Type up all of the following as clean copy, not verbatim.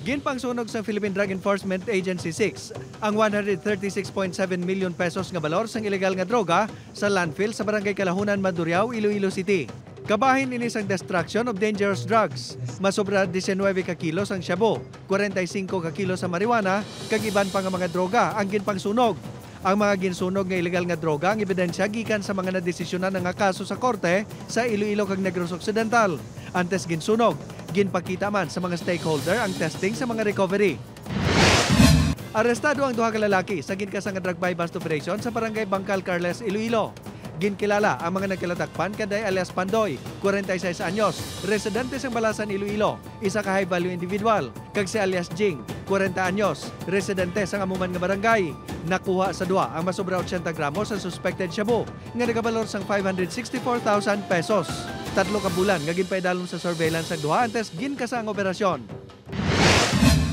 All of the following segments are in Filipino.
Ginpangsunog sa Philippine Drug Enforcement Agency 6 ang 136.7 million pesos nga balor sang ilegal nga droga sa landfill sa Barangay Kalahunan, Maduriao, Iloilo City. Kabahin ini sang destruction of dangerous drugs. Masobra 19 ka kilos ang shabu, 45 ka kilos sa marijuana, kag iban pa nga mga droga ang ginpangsunog. Ang mga ginsunog nga ilegal nga droga ang ebidensya gikan sa mga nadesisyonan nga kaso sa korte sa Iloilo kag Negros Occidental. Antes ginsunog, ginpakita man sa mga stakeholder ang testing sa mga recovery. Arestado ang duha ka lalaki sa ginkasang nga drug buy bust operation sa Barangay Bangkal, Carles, Iloilo. Ginkilala ang mga nagkalatakpan kaday alias Pandoy, 46 anyos, residente sa Balasan, Iloilo, isa ka high value individual, kag si alias Jing, 40 anyos, residente sa Amuman nga barangay. Nakuha sa duha ang masobra 80 gramos sa suspected shabu nga nagabalor sang 564,000 pesos. 3 ka bulan nga ginpaidalon sa surveillance ang duha antes ginkasa ang operasyon.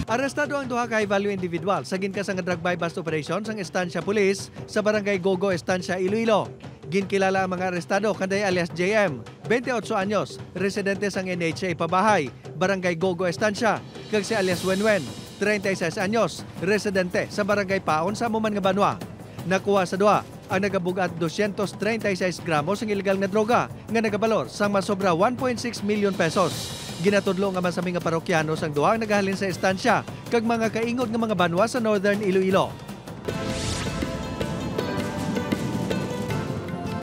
Arestado ang duha ka high value individual sa ginkasa nga drug buy bust operation sang Estancia Police sa Barangay Gogo, Estancia, Iloilo. Ginkilala ang mga arestado kanday alias JM, 28 anyos, residente sang NHA Pabahay, Barangay Gogo, Estancia, kag si alias Wenwen, 36 anyos, residente sa Barangay Paon sa Amuman nga Banwa. Nakuha sa duha ang nagabugat 236 gramos ng ilegal nga droga nga nagabalor sang masobra 1.6 million pesos. Ginatudlo nga masaming nga parokyano sang duha ang nagahalin sa estansya kag mga kaingod nga mga banwa sa Northern Iloilo.